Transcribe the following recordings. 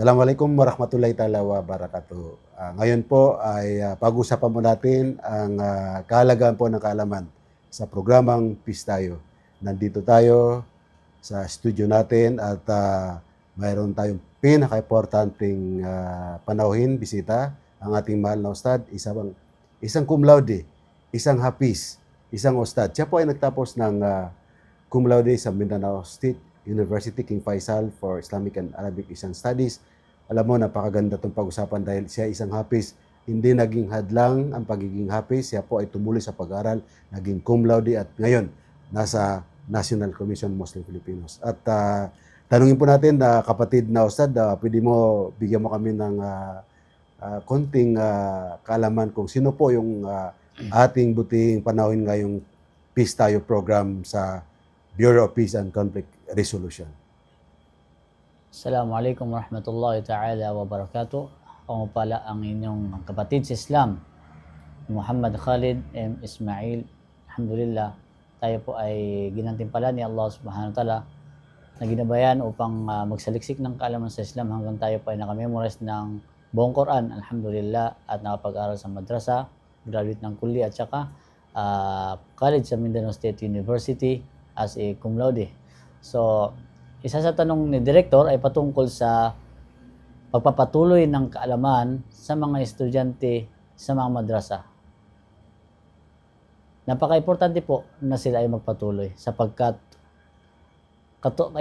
Assalamualaikum warahmatullahi taala wabarakatuh. Ngayon po ay pag-usapan po natin ang kahalagahan po ng kaalaman sa programang Peace Tayo. Nandito tayo sa studio natin at mayroon tayong pinaka-importanting panauhin, bisita, ang ating mahal na ustad, isang cum laude, isang hafiz, isang ustad. Siya po ay nagtapos ng cum laude sa Mindanao State University King Faisal for Islamic and Arabic Asian Studies. Alam mo, napakaganda itong pag-usapan dahil siya isang hafiz. Hindi naging hadlang ang pagiging hafiz. Siya po ay tumuloy sa pag-aral, naging cum laude at ngayon nasa National Commission Muslim Filipinos. At tanungin po natin, kapatid na ustad, pwede mo, bigyan mo kami ng konting kaalaman kung sino po yung ating buting panahon ngayong Peace Tayo program sa Bureau of Peace and Conflict Resolution. Assalamualaikum warahmatullahi ta'ala wabarakatuh. Ako pala ang inyong kapatid sa Islam, Muhammad Khalid M. Ismail. Alhamdulillah, tayo po ay ginantimpala ni Allah subhanahu wa ta'ala na ginabayan upang magsaliksik ng kaalaman sa Islam hanggang tayo po ay nakamemorize ng buong Quran, alhamdulillah, at nakapag-aral sa madrasa, graduate ng kulli at saka college sa Mindanao State University as a cum laude. So, isa sa tanong ni Director ay patungkol sa pagpapatuloy ng kaalaman sa mga estudyante sa mga madrasa. Napaka-importante po na sila ay magpatuloy sapagkat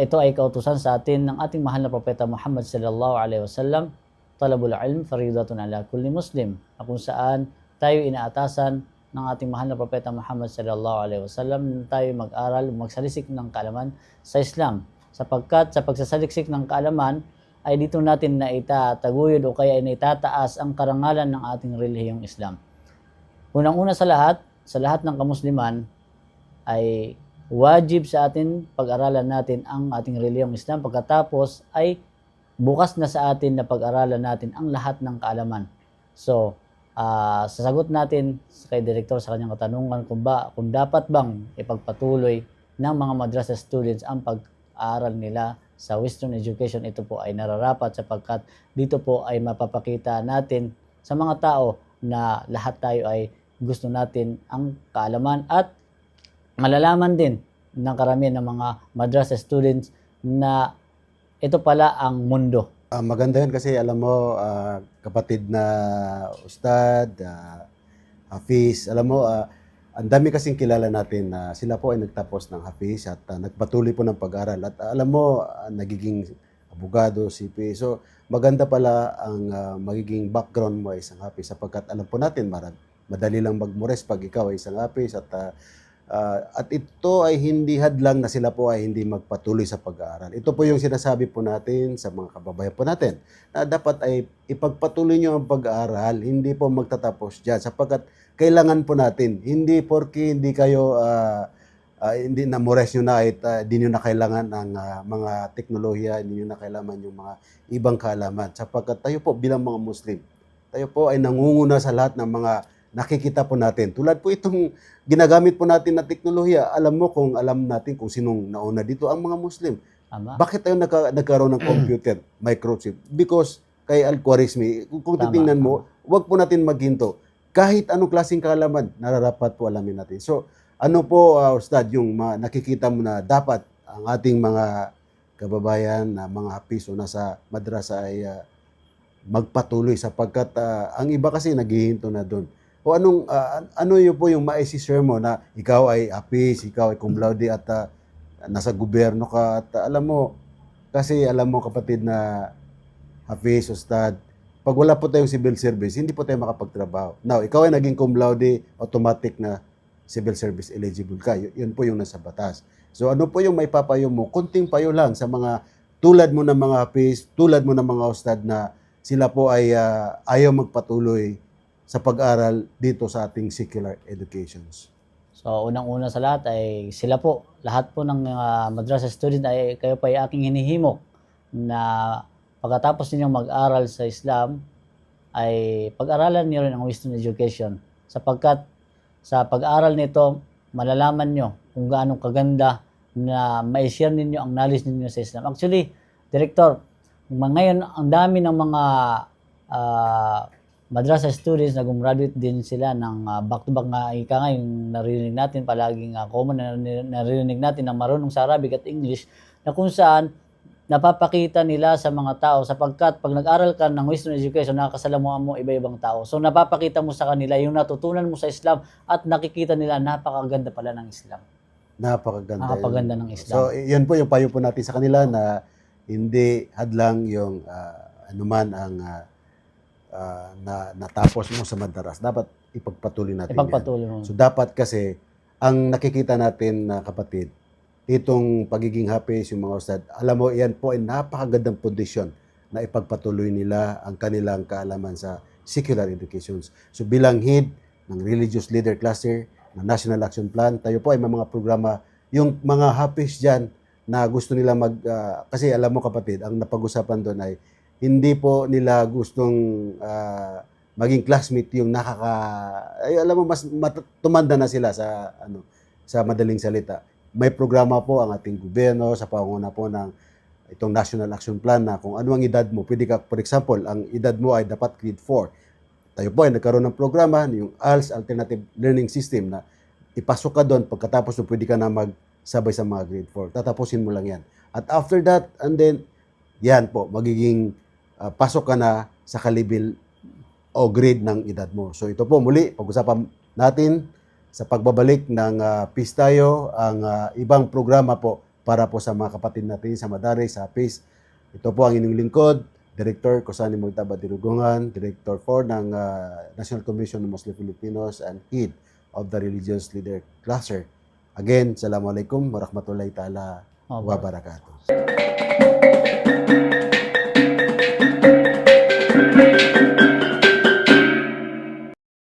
ito ay kautusan sa atin ng ating mahal na propeta Muhammad sallallahu alaihi wasallam, talabul ilm faridatun ala kulli muslim, na kung saan tayo inaatasan ng ating mahal na propeta Muhammad sallallahu alaihi wasallam na tayo mag-aral, magsalisik ng kaalaman sa Islam. Sapagkat sa pagsasaliksik ng kaalaman ay dito natin na itataguyod o kaya itataas ang karangalan ng ating relihiyong Islam. Unang-una sa lahat ng kamusliman ay wajib sa atin pag-aralan natin ang ating relihiyong Islam. Pagkatapos ay bukas na sa atin na pag-aralan natin ang lahat ng kaalaman. So, sasagot natin kay Director sa kanyang katanungan kung dapat bang ipagpatuloy ng mga madrasa students ang pag-aaral nila sa Western education. Ito po ay nararapat sapagkat dito po ay mapapakita natin sa mga tao na lahat tayo ay gusto natin ang kaalaman at malalaman din ng karamihan ng mga madrasa students na ito pala ang mundo. Maganda yun kasi alam mo, kapatid na ustad, hafiz, alam mo, ang dami kasing kilala natin na sila po ay nagtapos ng hafiz at nagpatuloy po ng pag-aral. At alam mo, nagiging abogado, CPA. So maganda pala ang magiging background mo ay isang hafiz sapagkat alam po natin, madali lang magmores pag ikaw ay isang hafiz at ito ay hindi hadlang na sila po ay hindi magpatuloy sa pag-aaral. Ito po yung sinasabi po natin sa mga kababayan po natin na dapat ay ipagpatuloy nyo ang pag-aaral, hindi po magtatapos dyan sapagkat kailangan po natin. Hindi porke hindi kayo hindi na mores nyo na at hindi nyo na kailangan ng mga teknolohiya, hindi nyo na kailangan yung mga ibang kaalaman sapagkat tayo po bilang mga Muslim, tayo po ay nangunguna sa lahat ng mga nakikita po natin. Tulad po itong ginagamit po natin na teknolohiya, alam natin kung sinong nauna dito, ang mga Muslim. Tama? Bakit tayo nagkaroon ng computer, microchip? Because kay Al-Khwarizmi, kung titingnan mo, wag po natin maghinto. Kahit anong klaseng kaalaman, nararapat po alamin natin. So, ano po, Ustad, yung nakikita mo na dapat ang ating mga kababayan na mga hafiz o nasa madrasa ay magpatuloy sapagkat ang iba kasi naghihinto na doon. O ano yun po yung maisishare mo na ikaw ay hafiz, ikaw ay cum laude at nasa gobyerno ka at alam mo kapatid na hafiz, ustad, pag wala po tayong civil service, hindi po tayo makapagtrabaho. Now, ikaw ay naging cum laude, automatic na civil service eligible ka. Yun po yung nasa batas. So ano po yung may papayo mo? Kunting payo lang sa mga tulad mo ng mga hafiz, tulad mo ng mga ustad na sila po ay ayaw magpatuloy sa pag-aral dito sa ating secular educations. So, unang-una sa lahat ay sila po, lahat po ng madrasa student ay kayo pa ay aking hinihimok na pagkatapos ninyong mag-aral sa Islam ay pag-aralan niyo rin ang Western education sapagkat sa pag-aral nito malalaman nyo kung gaano kaganda na ma-share ninyo ang knowledge ninyo sa Islam. Actually, Director, Ngayon, ang dami ng mga madrasa students na gumraduate din sila ng back-to-back nga ika nga yung naririnig natin palaging common na naririnig natin na marunong sa Arabic at English na kung saan napapakita nila sa mga tao sapagkat pag nag-aral ka ng Western education nakakasalamuhan mo iba-ibang tao. So napapakita mo sa kanila yung natutunan mo sa Islam at nakikita nila napakaganda pala ng Islam. Napakaganda. Napakaganda ng Islam. So, yun po yung payo po natin sa kanila na hindi hadlang yung anuman ang na natapos mo sa madaras. Dapat ipagpatuloy natin Ipagpatuloy mo. yan. So, dapat kasi, ang nakikita natin na kapatid, itong pagiging hafiz, yung mga ustad, alam mo, yan po ay napakagandang pundisyon na ipagpatuloy nila ang kanilang kaalaman sa secular educations. So, bilang head ng Religious Leader Cluster, ng National Action Plan, tayo po ay may mga programa, yung mga hafiz dyan na gusto nila kasi alam mo kapatid, ang napag-usapan doon ay hindi po nila gustong maging classmate yung alam mo, mas tumanda na sila sa madaling salita. May programa po ang ating gobyerno sa pangunguna po ng itong National Action Plan na kung ano ang edad mo, pwede ka, for example, ang edad mo ay dapat grade 4. Tayo po ay nagkaroon ng programa, yung ALS, Alternative Learning System, na ipasok ka doon, pagkatapos pwede ka na magsabay sa mga grade 4. Tatapusin mo lang yan. At after that, and then, yan po, magiging pasok ka na sa kalibil o grade ng edad mo. So ito po, muli, pag-usapan natin sa pagbabalik ng PIS tayo, ang ibang programa po para po sa mga kapatid natin sa Madaris, sa PIS. Ito po ang inyong lingkod, Director Kosani Multaba Dirugungan, Director 4 ng National Commission of Muslim Filipinos and Head of the Religious Leader Cluster. Again, Assalamualaikum warahmatullahi ta'ala wabarakatuh.